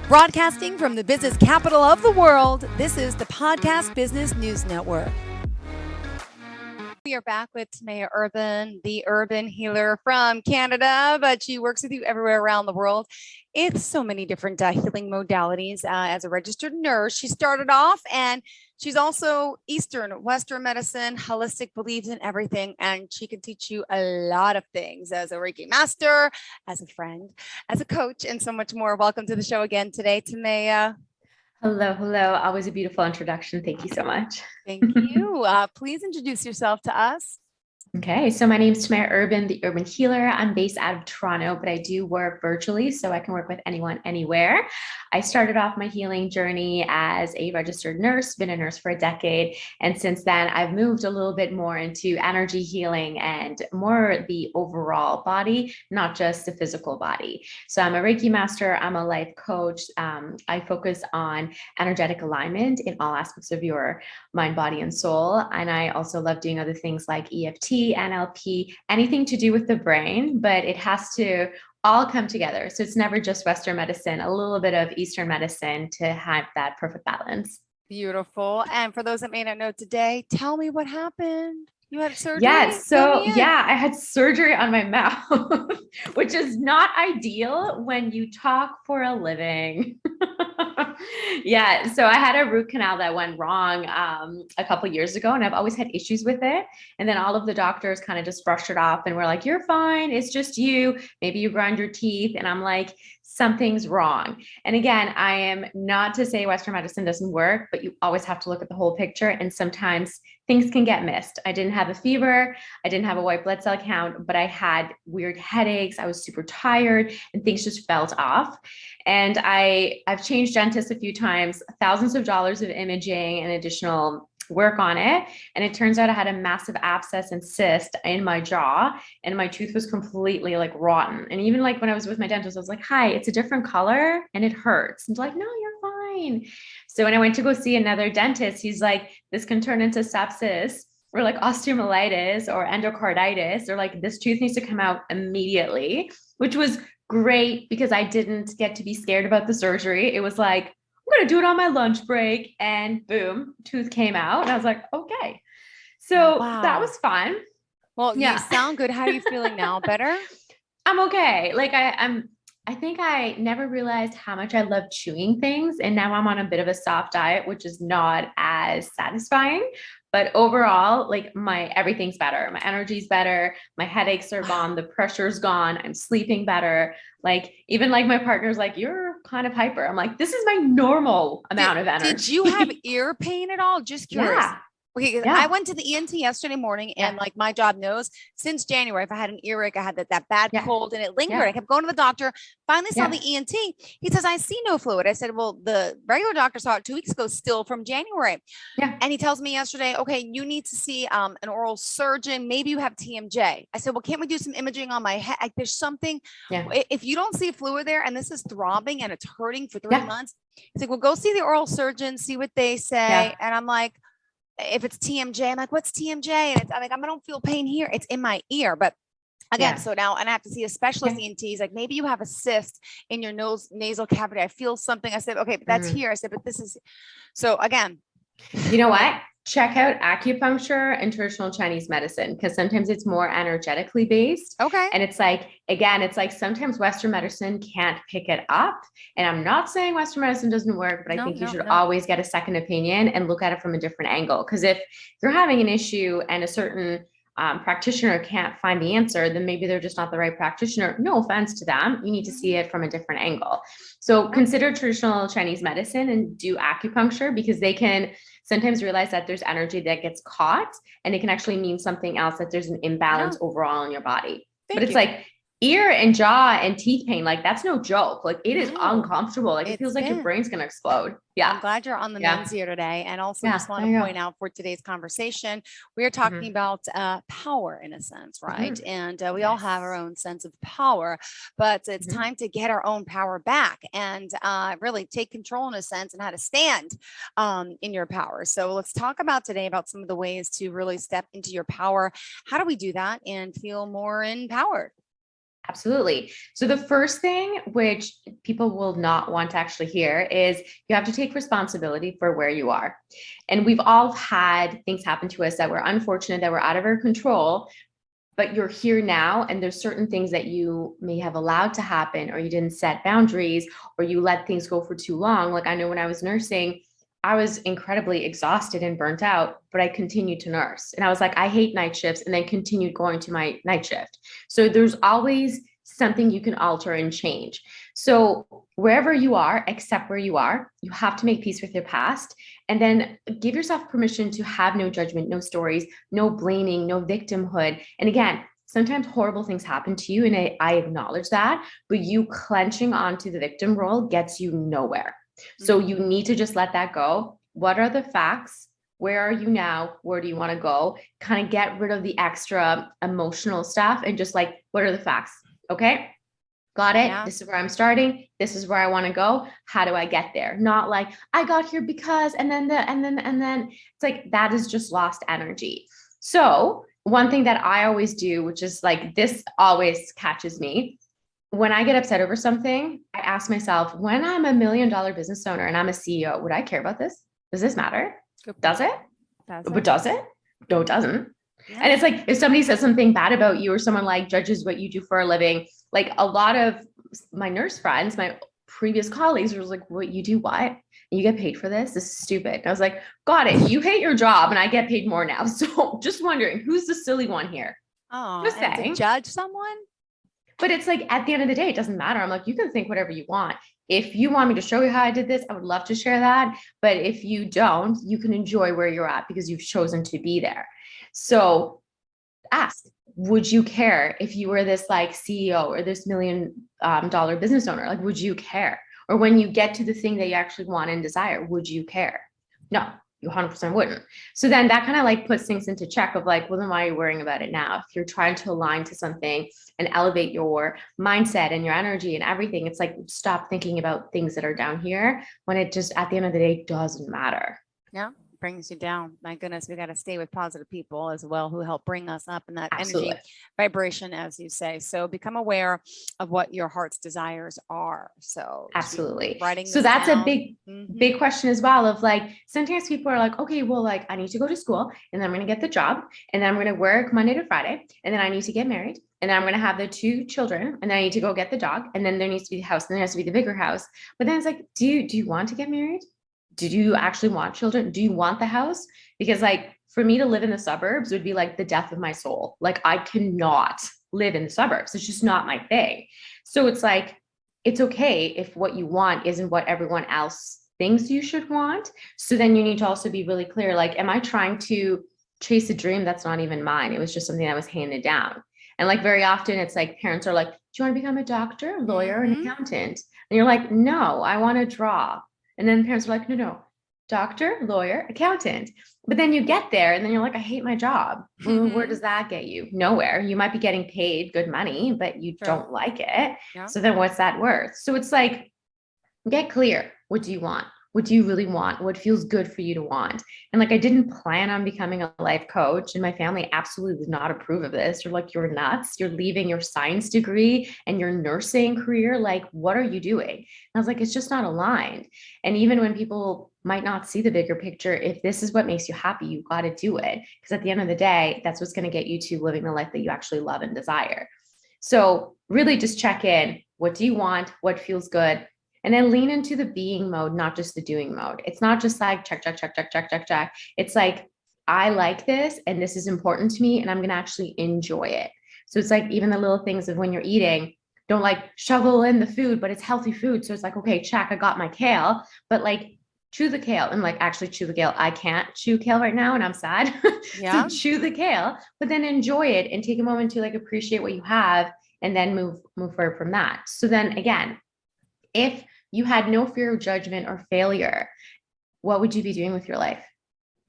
Broadcasting from the business capital of the world, this is the Podcast Business News Network. We are back with Tamaya Urban, the urban healer from Canada, but she works with you everywhere around the world. It's so many different healing modalities. As a registered nurse, she started off, and she's also Eastern, Western medicine, holistic, believes in everything, and she can teach you a lot of things as a Reiki master, as a friend, as a coach, and so much more. Welcome to the show again today, Tamaya. Hello, hello. Always a beautiful introduction. Thank you so much. Thank you. Please introduce yourself to us. Okay, so my name is Tamaya Urban, the Urban Healer. I'm based out of Toronto, but I do work virtually, so I can work with anyone, anywhere. I started off my healing journey as a registered nurse, been a nurse for a decade, and since then I've moved a little bit more into energy healing and more the overall body, not just the physical body. So I'm a Reiki master, I'm a life coach. I focus on energetic alignment in all aspects of your mind, body, and soul. And I also love doing other things like EFT, NLP, anything to do with the brain, but it has to all come together. So it's never just Western medicine, a little bit of Eastern medicine to have that perfect balance. Beautiful. And for those that may not know today, tell me what happened. You had surgery? Yes. So I had surgery on my mouth, which is not ideal when you talk for a living. Yeah. So I had a root canal that went wrong a couple of years ago, and I've always had issues with it. And then all of the doctors kind of just brushed it off and were like, "You're fine. It's just you. Maybe you grind your teeth." And I'm like, something's wrong. And again, I am not to say Western medicine doesn't work, but you always have to look at the whole picture. And sometimes things can get missed. I didn't have a fever. I didn't have a white blood cell count, but I had weird headaches. I was super tired and things just felt off. And I've changed dentists a few times, thousands of dollars of imaging and additional work on it. And it turns out I had a massive abscess and cyst in my jaw, and my tooth was completely like rotten. And even like when I was with my dentist, I was like, "Hi, it's a different color and it hurts." And he's like, "No, you're fine." So when I went to go see another dentist, he's like, "This can turn into sepsis or like osteomyelitis or endocarditis, or like this tooth needs to come out immediately," which was great because I didn't get to be scared about the surgery. It was like, "I'm going to do it on my lunch break," and boom, tooth came out. And I was like, okay. So that was fun. Well, you sound good. How are you feeling now? Better? I'm okay. Like I think I never realized how much I love chewing things. And now I'm on a bit of a soft diet, which is not as satisfying. But overall, like everything's better. My energy's better. My headaches are gone. The pressure's gone. I'm sleeping better. Like even like my partner's like, "You're kind of hyper." I'm like, "This is my normal amount of energy." Did you have ear pain at all? Just curious. Yeah. Okay, I went to the ENT yesterday morning, and like my job knows since January, if I had an earache, I had that bad cold, and it lingered. I kept going to the doctor. Finally saw the ENT. He says, "I see no fluid." I said, "Well, the regular doctor saw it 2 weeks ago, still from January." And he tells me yesterday, "Okay, you need to see an oral surgeon. Maybe you have TMJ." I said, "Well, can't we do some imaging on my head? Like, there's something. If you don't see fluid there, and this is throbbing and it's hurting for 3 months," he's like, "Well, go see the oral surgeon, see what they say." And I'm like, if it's TMJ, I'm like, "What's TMJ?" And I'm like, "I don't feel pain here. It's in my ear." But again, so now, and I have to see a specialist ENT. He's like, "Maybe you have a cyst in your nasal cavity. I feel something." I said, "Okay, but that's here." I said, "But this is," so again. You know what? Check out acupuncture and traditional Chinese medicine, because sometimes it's more energetically based. Okay. And it's like, again, it's like sometimes Western medicine can't pick it up. And I'm not saying Western medicine doesn't work, but I think you should always get a second opinion and look at it from a different angle. Because if you're having an issue and a certain practitioner can't find the answer, then maybe they're just not the right practitioner. No offense to them. You need to see it from a different angle. So consider traditional Chinese medicine and do acupuncture, because they can sometimes realize that there's energy that gets caught, and it can actually mean something else, that there's an imbalance overall in your body. But it's like ear and jaw and teeth pain, like that's no joke. Like it is uncomfortable. Like it feels like your brain's gonna explode. Yeah. I'm glad you're on the men's ear today. And also just want to point out for today's conversation, we are talking about power in a sense, right? And we all have our own sense of power, but it's time to get our own power back and really take control in a sense, and how to stand in your power. So let's talk about today about some of the ways to really step into your power. How do we do that and feel more empowered? Absolutely. So the first thing, which people will not want to actually hear, is you have to take responsibility for where you are. And we've all had things happen to us that were unfortunate, that were out of our control, but you're here now. And there's certain things that you may have allowed to happen, or you didn't set boundaries, or you let things go for too long. Like I know when I was nursing, I was incredibly exhausted and burnt out, but I continued to nurse. And I was like, I hate night shifts, and then continued going to my night shift. So there's always something you can alter and change. So wherever you are, accept where you are. You have to make peace with your past, and then give yourself permission to have no judgment, no stories, no blaming, no victimhood. And again, sometimes horrible things happen to you, and I acknowledge that, but you clenching onto the victim role gets you nowhere. So you need to just let that go. What are the facts? Where are you now? Where do you want to go? Kind of get rid of the extra emotional stuff and just like, what are the facts? Okay. Got it. Yeah. This is where I'm starting. This is where I want to go. How do I get there? Not like I got here because, and then it's like, that is just lost energy. So one thing that I always do, which is like, this always catches me. When I get upset over something, I ask myself, when I'm $1 million business owner and I'm a CEO, would I care about this? Does this matter? Does it? But does it? No, it doesn't. Yeah. And it's like, if somebody says something bad about you, or someone like judges what you do for a living, like a lot of my nurse friends, my previous colleagues was like, what, you do what? And you get paid for this? This is stupid. And I was like, got it. You hate your job and I get paid more now. So just wondering, who's the silly one here? Oh, just saying. To judge someone? But it's like, at the end of the day, it doesn't matter. I'm like, you can think whatever you want. If you want me to show you how I did this, I would love to share that. But if you don't, you can enjoy where you're at because you've chosen to be there. So ask, would you care if you were this like CEO or this $1 million business owner? Like, would you care? Or when you get to the thing that you actually want and desire, would you care? No, you 100% wouldn't. So then that kind of like puts things into check of like, well, then why are you worrying about it now? If you're trying to align to something and elevate your mindset and your energy and everything, it's like, stop thinking about things that are down here when it just, at the end of the day, doesn't matter. Yeah. Brings you down. My goodness, we got to stay with positive people as well who help bring us up in that energy vibration, as you say. So become aware of what your heart's desires are. So absolutely. Writing so that's down. A big question as well of like, sometimes people are like, okay, well, like I need to go to school and then I'm going to get the job and then I'm going to work Monday to Friday. And then I need to get married. And then I'm going to have the 2 children and then I need to go get the dog. And then there needs to be the house and there has to be the bigger house. But then it's like, do you want to get married? Do you actually want children? Do you want the house? Because like for me to live in the suburbs would be like the death of my soul. Like I cannot live in the suburbs. It's just not my thing. So it's like, it's okay if what you want isn't what everyone else thinks you should want. So then you need to also be really clear. Like, am I trying to chase a dream that's not even mine? It was just something that was handed down. And like very often it's like parents are like, do you want to become a doctor, lawyer, an accountant? And you're like, no, I want to draw. And then parents are like, no, doctor, lawyer, accountant. But then you get there and then you're like, I hate my job. Where does that get you? Nowhere. You might be getting paid good money, but you don't like it. Yeah. So then what's that worth? So it's like, get clear. What do you want? What do you really want? What feels good for you to want? And like, I didn't plan on becoming a life coach, and my family absolutely did not approve of this. You're like, you're nuts. You're leaving your science degree and your nursing career. Like, what are you doing? And I was like, it's just not aligned. And even when people might not see the bigger picture, if this is what makes you happy, you got to do it. Because at the end of the day, that's what's going to get you to living the life that you actually love and desire. So really just check in. What do you want? What feels good? And then lean into the being mode, not just the doing mode. It's not just like check. It's like, I like this and this is important to me and I'm going to actually enjoy it. So it's like even the little things of when you're eating, don't like shovel in the food, but it's healthy food. So it's like, okay, check, I got my kale, but like chew the kale and like actually chew the kale. I can't chew kale right now and I'm sad. Yeah. So chew the kale, but then enjoy it and take a moment to like appreciate what you have and then move forward from that. So then again, if you had no fear of judgment or failure, what would you be doing with your life?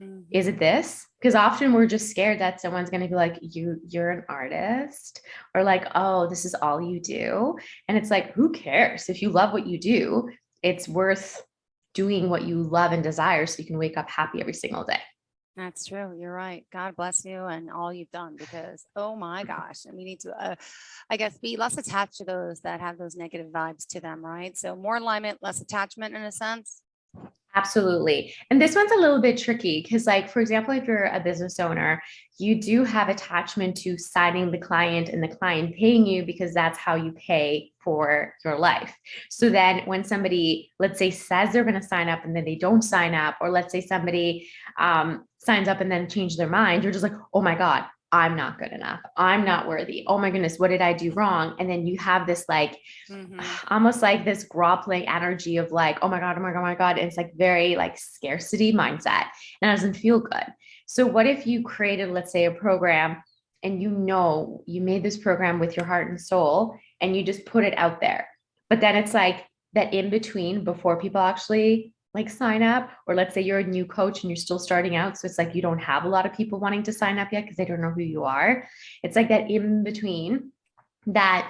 Mm-hmm. Is it this? Because often we're just scared that someone's going to be like, you're an artist, or like, oh, this is all you do. And it's like, who cares? If you love what you do, it's worth doing what you love and desire so you can wake up happy every single day. That's true. You're right. God bless you and all you've done because, oh my gosh, and we need to, I guess, be less attached to those that have those negative vibes to them, right? So more alignment, less attachment in a sense. Absolutely. And this one's a little bit tricky because, like, for example, if you're a business owner, you do have attachment to signing the client and the client paying you because that's how you pay for your life. So then when somebody, let's say, says they're going to sign up and then they don't sign up, or let's say somebody signs up and then change their mind, you're just like, oh my God, I'm not good enough. I'm not worthy. Oh my goodness, what did I do wrong? And then you have this like almost like this groveling energy of like, oh my God, oh my God, oh my God. And it's like very like scarcity mindset and it doesn't feel good. So what if you created, let's say, a program and you know you made this program with your heart and soul and you just put it out there. But then it's like that in between before people actually like sign up, or let's say you're a new coach and you're still starting out. So it's like you don't have a lot of people wanting to sign up yet because they don't know who you are. It's like that in between that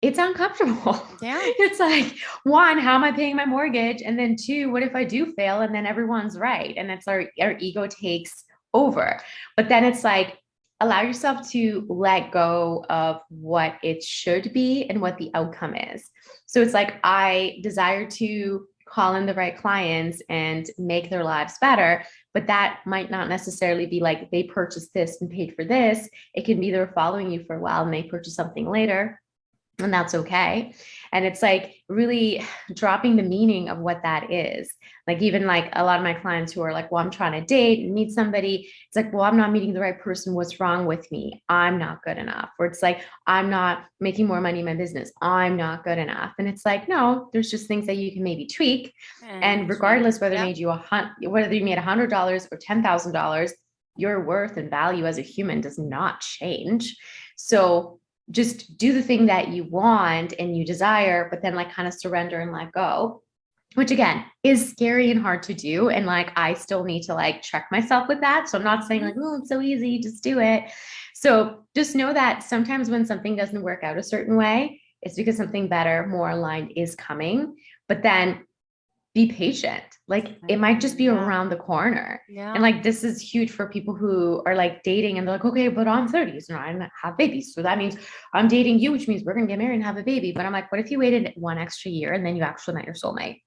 it's uncomfortable. Yeah. It's like, one, how am I paying my mortgage? And then two, what if I do fail and then everyone's right? And it's our ego takes over. But then it's like, allow yourself to let go of what it should be and what the outcome is. So it's like, I desire to call in the right clients and make their lives better. But that might not necessarily be like they purchased this and paid for this. It can be they're following you for a while and they purchase something later. And that's okay. And it's like really dropping the meaning of what that is. Like even like a lot of my clients who are like, well, I'm trying to date and meet somebody. It's like, well, I'm not meeting the right person. What's wrong with me? I'm not good enough. Or it's like, I'm not making more money in my business. I'm not good enough. And it's like, no, there's just things that you can maybe tweak. And regardless whether Yep. made you whether you made $100 or $10,000, your worth and value as a human does not change. So just do the thing that you want and you desire, but then like kind of surrender and let go, which again is scary and hard to do. And like, I still need to like check myself with that. So I'm not saying like, oh, it's so easy, just do it. So just know that sometimes when something doesn't work out a certain way, it's because something better, more aligned is coming. But then be patient. Like it might just be around the corner. Yeah. And like, this is huge for people who are like dating and they're like, okay, but I'm 30, so I have babies. So that means I'm dating you, which means we're going to get married and have a baby. But I'm like, what if you waited one extra year and then you actually met your soulmate?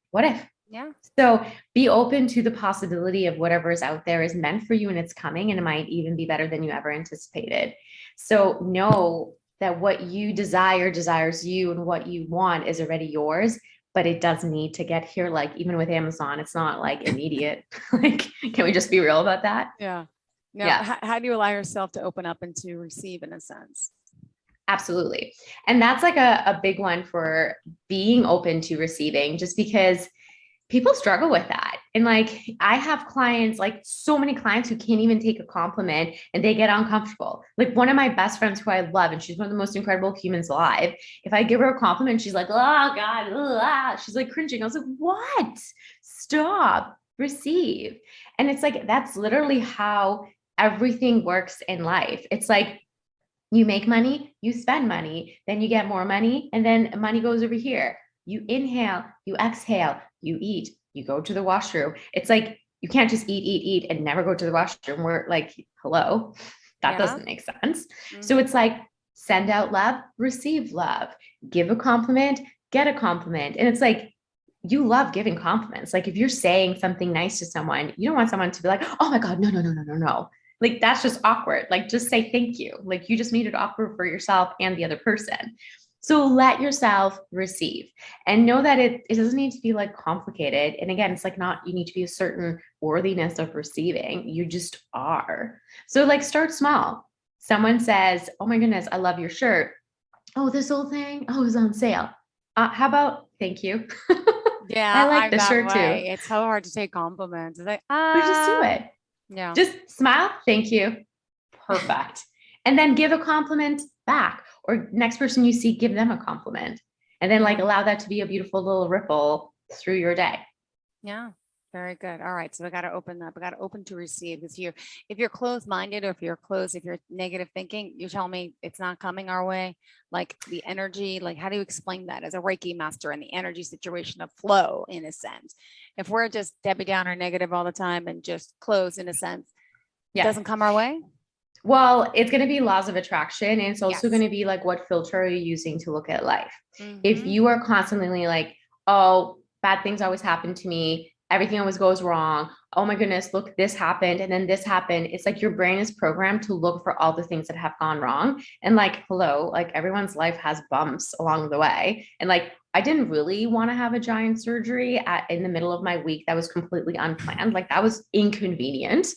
What if? Yeah. So be open to the possibility of whatever is out there is meant for you and it's coming, and it might even be better than you ever anticipated. So know that what you desire desires you, and what you want is already yours, but it does need to get here. Like even with Amazon, it's not like immediate. Like, can we just be real about that? Yeah. Now, Yeah. how do you allow yourself to open up and to receive in a sense? Absolutely. And that's like a big one for being open to receiving, just because people struggle with that. And like, I have clients, like so many clients who can't even take a compliment and they get uncomfortable. Like one of my best friends who I love, and she's one of the most incredible humans alive. If I give her a compliment, she's like, oh God, she's like cringing. I was like, what? Stop, receive. And it's like, that's literally how everything works in life. It's like, you make money, you spend money, then you get more money, and then money goes over here. You inhale, you exhale, you eat, you go to the washroom. It's like you can't just eat, and never go to the washroom. We're like, hello, that doesn't make sense. So it's like send out love, receive love, give a compliment, get a compliment. And it's like, you love giving compliments. Like if you're saying something nice to someone, you don't want someone to be like, oh my God, no, no, no, no, no, no. Like that's just awkward. Like just say thank you. Like you just made it awkward for yourself and the other person. So let yourself receive and know that it doesn't need to be like complicated. And again, it's like not, you need to be a certain worthiness of receiving. You just are. So like start small. Someone says, oh my goodness, I love your shirt. Oh, this whole thing. Oh, it's on sale. How about thank you? Yeah. I like I'm the that shirt way. too. It's so hard to take compliments. It's like, But just do it. Yeah. Just smile. Thank you. Perfect. And then give a compliment back, or next person you see, give them a compliment, and then like allow that to be a beautiful little ripple through your day. Yeah. Very good. All right. So we got to open up. We got to open to receive. Because if you're closed minded, or if you're negative thinking, you tell me it's not coming our way. Like the energy, like how do you explain that as a Reiki master in the energy situation of flow in a sense? If we're just Debbie Downer negative all the time and just closed in a sense, it doesn't come our way. Well, it's going to be laws of attraction. And it's also Yes. going to be like, what filter are you using to look at life? If you are constantly like, oh, bad things always happen to me, everything always goes wrong. Oh my goodness, look, this happened. And then this happened. It's like your brain is programmed to look for all the things that have gone wrong. And like, hello, like everyone's life has bumps along the way. And like, I didn't really want to have a giant surgery in the middle of my week. That was completely unplanned. Like that was inconvenient.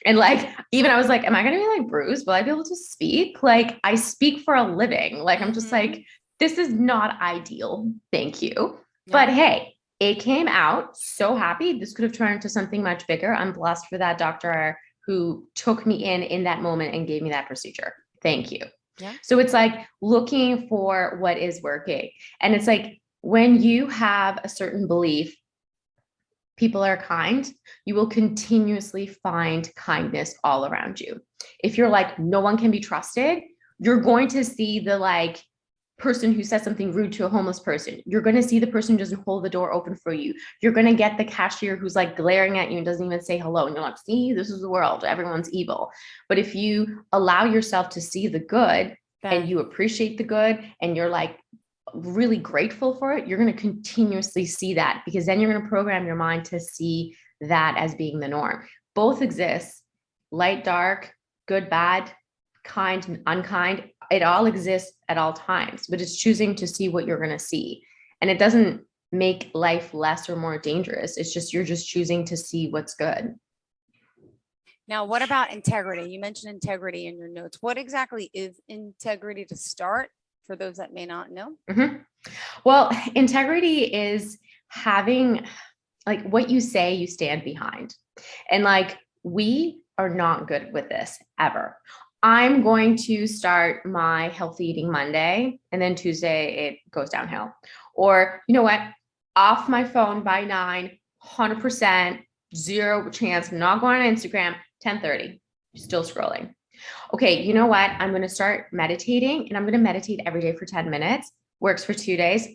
And like, even I was like, am I going to be like bruised? Will I be able to speak? Like I speak for a living. Like, I'm just like, this is not ideal. Thank you. But hey, it came out. So happy. This could have turned into something much bigger. I'm blessed for that doctor who took me in that moment and gave me that procedure. Thank you. Yeah. So it's like looking for what is working. And it's like when you have a certain belief, people are kind, you will continuously find kindness all around you. If you're like, no one can be trusted, you're going to see the like person who says something rude to a homeless person. You're going to see the person who doesn't hold the door open for you. You're going to get the cashier who's like glaring at you and doesn't even say hello. And you're like, see, this is the world. Everyone's evil. But if you allow yourself to see the good and you appreciate the good and you're like really grateful for it, you're going to continuously see that, because then you're going to program your mind to see that as being the norm. Both exist, light, dark, good, bad, kind, unkind. It all exists at all times, but it's choosing to see what you're going to see. And it doesn't make life less or more dangerous. It's just, you're just choosing to see what's good. Now, what about integrity? You mentioned integrity in your notes. What exactly is integrity to start for those that may not know? Well, integrity is having like what you say you stand behind. And like, we are not good with this ever. I'm going to start my healthy eating Monday, and then Tuesday it goes downhill. Or, you know what? Off my phone by 9, 100%, zero chance, not going on Instagram, 10:30, still scrolling. Okay, you know what? I'm going to start meditating, and I'm going to meditate every day for 10 minutes. Works for 2 days.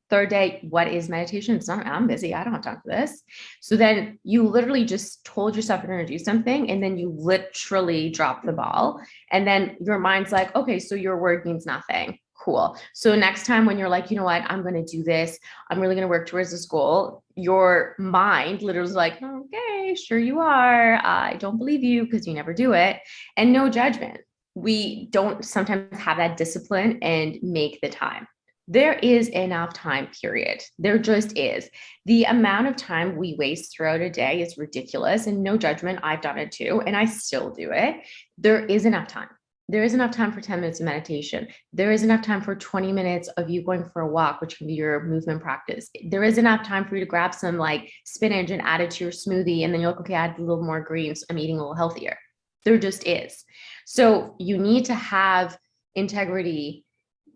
Third day, what is meditation? It's not, I'm busy. I don't have time for this. So then you literally just told yourself you're going to do something, and then you literally drop the ball. And then your mind's like, okay, so your word means nothing. Cool. So next time when you're like, you know what, I'm going to do this, I'm really going to work towards this goal, your mind literally is like, okay, sure you are. I don't believe you because you never do it. And no judgment. We don't sometimes have that discipline and make the time. There is enough time, period. There just is. The amount of time we waste throughout a day is ridiculous, and no judgment. I've done it too, and I still do it. There is enough time. There is enough time for 10 minutes of meditation. There is enough time for 20 minutes of you going for a walk, which can be your movement practice. There is enough time for you to grab some like spinach and add it to your smoothie. And then you're like, okay, add a little more greens. I'm eating a little healthier. There just is. So you need to have integrity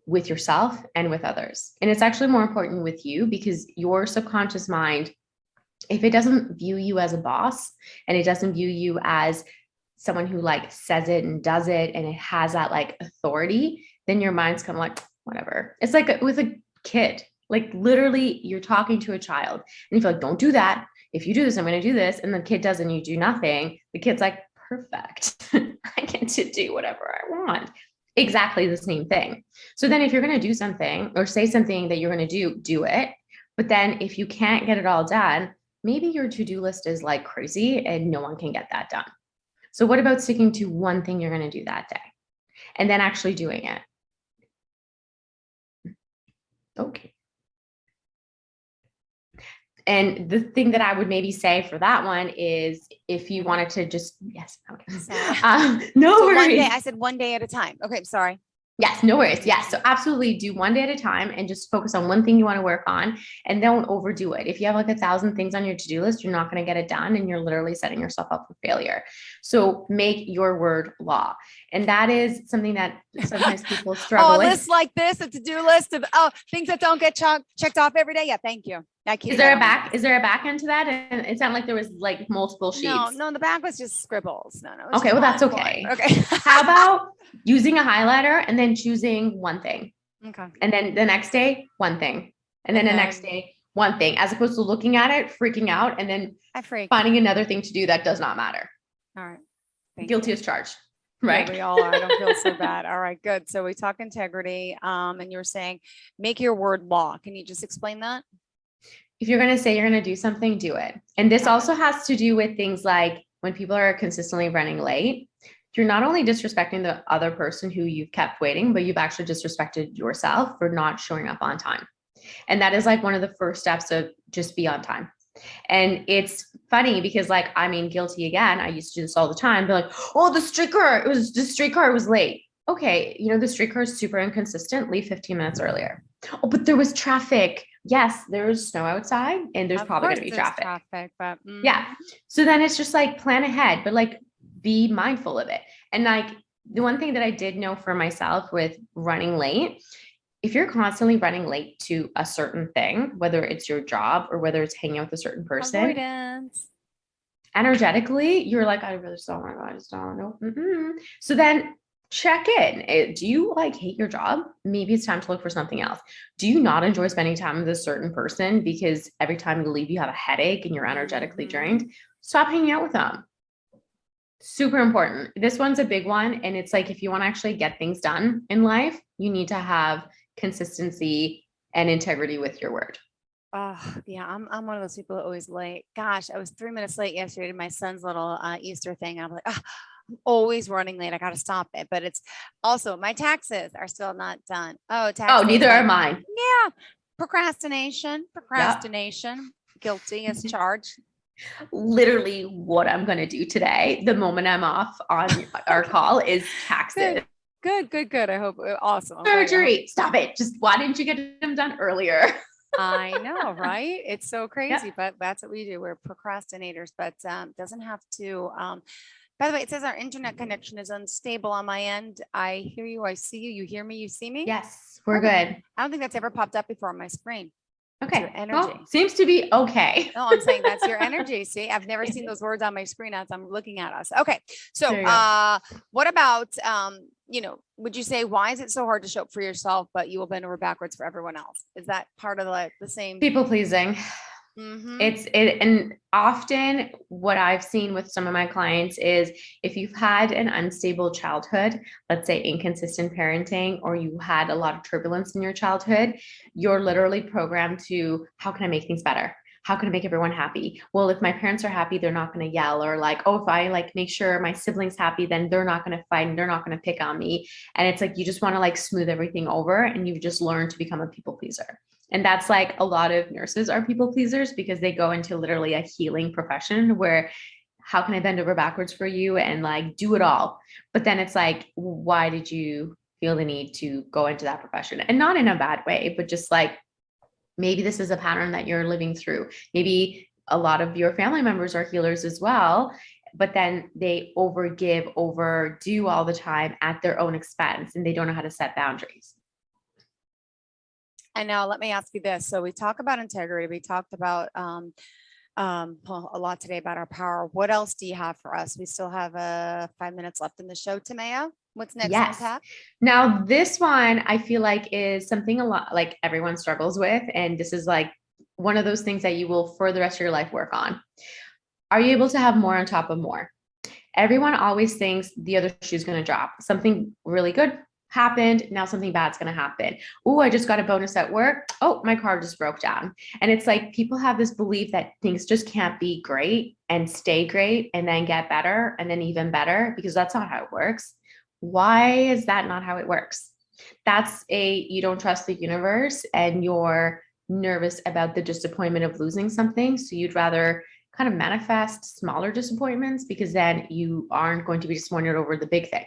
with yourself and with others. And it's actually more important with you, because your subconscious mind, if it doesn't view you as a boss and it doesn't view you as someone who like says it and does it and it has that like authority, then your mind's kind of like, whatever. It's like with a kid, like literally you're talking to a child and you feel like, don't do that. If you do this, I'm going to do this. And the kid does, and you do nothing. The kid's like, perfect. I get to do whatever I want. Exactly the same thing. So then if you're going to do something or say something that you're going to do it. But then if you can't get it all done, maybe your to-do list is like crazy and no one can get that done. So what about sticking to one thing you're going to do that day and then actually doing it? Okay. And the thing that I would maybe say for that one is if you wanted to just, yes, okay. No so worries. One day, I said one day at a time. Okay, sorry. Yes, no worries. Yes. So absolutely do one day at a time and just focus on one thing you want to work on, and don't overdo it. If you have like 1,000 things on your to-do list, you're not going to get it done, and you're literally setting yourself up for failure. So make your word law. And that is something that sometimes people Oh, struggle a with. list like this, a to-do list of things that don't get checked off every day. Yeah, thank you. Is there a back end to that? And it sounded like there was like multiple sheets. No, the back was just scribbles. No. Okay, well, that's okay. Okay. How about using a highlighter and then choosing one thing? Okay. And then the next day, one thing. And then the next day, one thing, as opposed to looking at it, freaking out, and then finding another thing to do that does not matter. All right. Guilty as charged. Right. Yeah, we all are. I don't feel so bad. All right, good. So we talk integrity. And you were saying, make your word law. Can you just explain that? If you're going to say you're going to do something, do it. And this also has to do with things like when people are consistently running late, you're not only disrespecting the other person who you've kept waiting, but you've actually disrespected yourself for not showing up on time. And that is like one of the first steps of just be on time. And it's funny because like, I mean, guilty again. I used to do this all the time. Be like, oh, the streetcar was late. Okay. You know, the streetcar is super inconsistent. Leave 15 minutes earlier. Oh, but there was traffic. Yes, there's snow outside and there's probably going to be traffic. But yeah. So then it's just like plan ahead, but like be mindful of it. And like the one thing that I did know for myself with running late, if you're constantly running late to a certain thing, whether it's your job or whether it's hanging out with a certain person, avoidance. Energetically, you're like, I really just don't want to go. I just don't know. So then check in. Do you like hate your job? Maybe it's time to look for something else. Do you not enjoy spending time with a certain person because every time you leave, you have a headache and you're energetically drained? Stop hanging out with them. Super important. This one's a big one. And it's like, if you want to actually get things done in life, you need to have consistency and integrity with your word. Oh yeah, I'm one of those people always late. Gosh, I was 3 minutes late yesterday to my son's little Easter thing. I'm like, I'm always running late. I got to stop it. But it's also my taxes are still not done. Oh, taxes. Oh, neither are mine. Yeah, procrastination. Guilty as charged. Literally, what I'm going to do today, the moment I'm off on our call, is taxes. Good. I hope awesome. Surgery. Stop it. Just why didn't you get them done earlier? I know, right? It's so crazy, but that's what we do. We're procrastinators, but doesn't have to. By the way, it says our internet connection is unstable on my end. I hear you. I see you. You hear me. You see me. Yes, we're good. I don't think that's ever popped up before on my screen. Okay. Your energy. Well, seems to be okay. No, I'm saying that's your energy. See, I've never seen those words on my screen as I'm looking at us. Okay. So, what about, would you say, why is it so hard to show up for yourself, but you will bend over backwards for everyone else? Is that part of the same? People pleasing. And often what I've seen with some of my clients is if you've had an unstable childhood, let's say inconsistent parenting, or you had a lot of turbulence in your childhood, you're literally programmed to, how can I make things better? How can I make everyone happy? Well, if my parents are happy, they're not going to yell, or like, oh, if I like make sure my siblings happy, then they're not going to fight and they're not going to pick on me. And it's like, you just want to like smooth everything over, and you've just learned to become a people pleaser. And that's like a lot of nurses are people pleasers because they go into literally a healing profession where how can I bend over backwards for you and like do it all? But then it's like, why did you feel the need to go into that profession? And not in a bad way, but just like, maybe this is a pattern that you're living through. Maybe a lot of your family members are healers as well, but then they overdo all the time at their own expense, and they don't know how to set boundaries. And now let me ask you this. So we talk about integrity. We talked about a lot today about our power. What else do you have for us? We still have 5 minutes left in the show, Tamaya. What's next on tap? Now, this one I feel like is something a lot like everyone struggles with. And this is like one of those things that you will for the rest of your life work on. Are you able to have more on top of more? Everyone always thinks the other shoe is going to drop. Something really good happened. Now something bad's going to happen. Oh, I just got a bonus at work. Oh, my car just broke down. And it's like people have this belief that things just can't be great and stay great and then get better and then even better, because that's not how it works. Why is that not how it works? That's you don't trust the universe and you're nervous about the disappointment of losing something. So you'd rather kind of manifest smaller disappointments because then you aren't going to be disappointed over the big thing.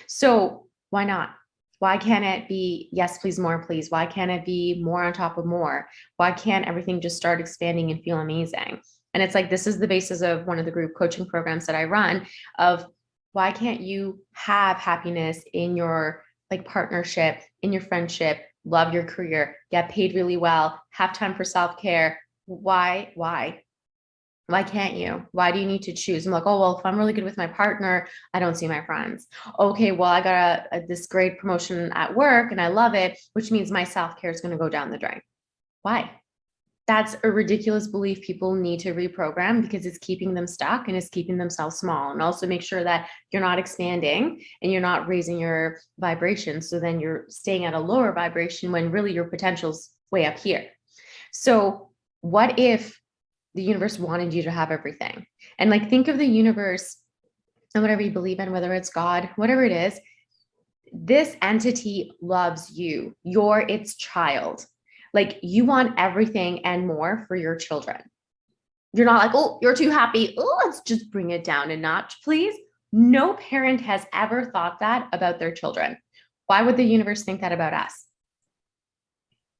So why not? Why can't it be, yes, please, more, please? Why can't it be more on top of more? Why can't everything just start expanding and feel amazing? And it's like, this is the basis of one of the group coaching programs that I run of Why can't you have happiness in your like partnership, in your friendship, love your career, get paid really well, have time for self-care? Why? Why can't you? Why do you need to choose? I'm like, oh, well, if I'm really good with my partner, I don't see my friends. Okay, well, I got this great promotion at work and I love it, which means my self-care is going to go down the drain. Why? That's a ridiculous belief people need to reprogram because it's keeping them stuck and it's keeping themselves small. And also make sure that you're not expanding and you're not raising your vibration. So then you're staying at a lower vibration when really your potential's way up here. So what if the universe wanted you to have everything? And like, think of the universe and whatever you believe in, whether it's God, whatever it is, this entity loves you. You're its child. Like, you want everything and more for your children. You're not like, oh, you're too happy. Oh, let's just bring it down a notch, please. No parent has ever thought that about their children. Why would the universe think that about us?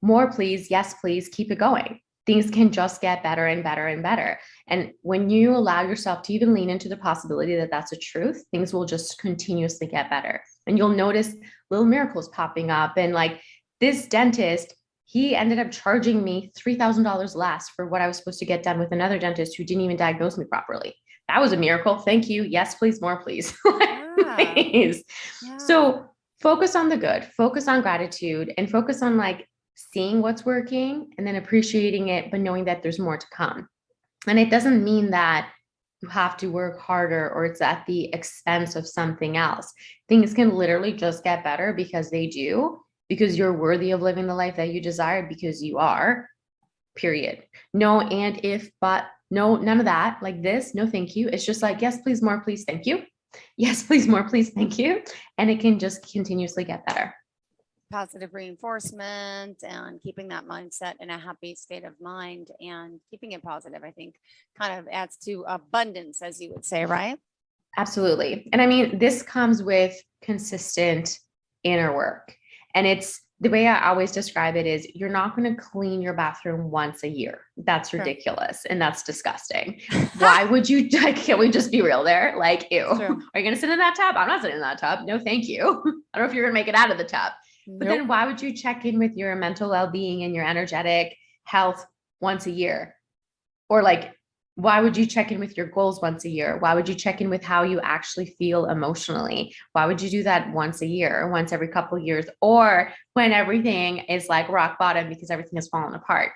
More, please. Yes, please. Keep it going. Things can just get better and better and better. And when you allow yourself to even lean into the possibility that that's a truth, things will just continuously get better. And you'll notice little miracles popping up. And like this dentist, he ended up charging me $3,000 less for what I was supposed to get done with another dentist who didn't even diagnose me properly. That was a miracle. Thank you. Yes, please. More, please. Please. Yeah. So focus on the good, focus on gratitude, and focus on like seeing what's working and then appreciating it, but knowing that there's more to come. And it doesn't mean that you have to work harder or it's at the expense of something else. Things can literally just get better because they do, because you're worthy of living the life that you desire, because you are, period. No and if, but, no, none of that. Like this, no thank you. It's just like, yes, please, more, please, thank you. Yes, please, more, please, thank you. And it can just continuously get better. Positive reinforcement and keeping that mindset in a happy state of mind and keeping it positive, I think kind of adds to abundance, as you would say, right? Absolutely. And I mean, this comes with consistent inner work. And it's the way I always describe it is you're not going to clean your bathroom once a year. That's ridiculous. And that's disgusting. Why would you, can we just be real there? Like, ew, are you going to sit in that tub? I'm not sitting in that tub. No, thank you. I don't know if you're going to make it out of the tub. But then why would you check in with your mental well-being and your energetic health once a year? Or like, why would you check in with your goals once a year? Why would you check in with how you actually feel emotionally? Why would you do that once a year or once every couple of years, or when everything is like rock bottom because everything has fallen apart?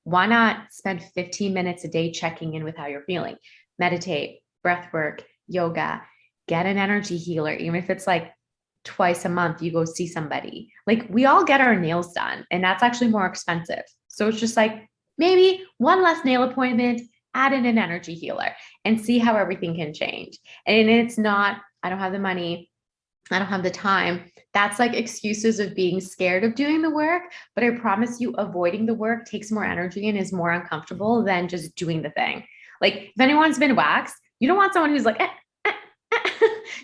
Why not spend 15 minutes a day checking in with how you're feeling? Meditate, breath work, yoga, get an energy healer. Even if it's like twice a month, you go see somebody. Like, we all get our nails done and that's actually more expensive. So it's just like maybe one less nail appointment, add in an energy healer and see how everything can change. And it's not, I don't have the money, I don't have the time. That's like excuses of being scared of doing the work. But I promise you, avoiding the work takes more energy and is more uncomfortable than just doing the thing. Like, if anyone's been waxed, you don't want someone who's like,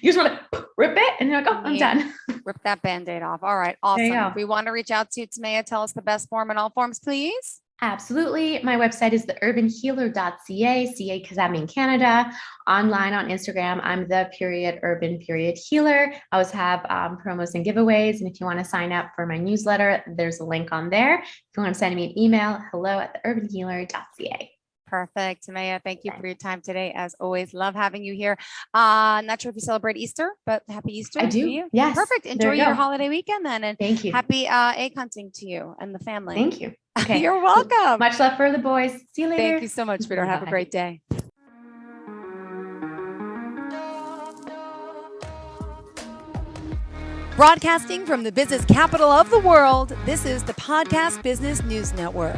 you just want to rip it and you're like, oh, I'm done. Rip that Band-Aid off. All right. Awesome. If we want to reach out to Tamaya, tell us the best form in all forms, please. Absolutely. My website is theurbanhealer.ca, CA because I'm in Canada. Online on Instagram, I'm the_urban_healer. I always have promos and giveaways. And if you want to sign up for my newsletter, there's a link on there. If you want to send me an email, hello@theurbanhealer.ca. Perfect. Tamaya, thank you for your time today. As always, love having you here. Not sure if you celebrate Easter, but happy Easter. I do. To you. Yes. Perfect. Enjoy your holiday weekend then. And thank you. Happy egg hunting to you and the family. Thank you. Okay. You're welcome. Much love for the boys. See you later. Thank you so much, Peter. Have a great day. Broadcasting from the business capital of the world, this is the Podcast Business News Network.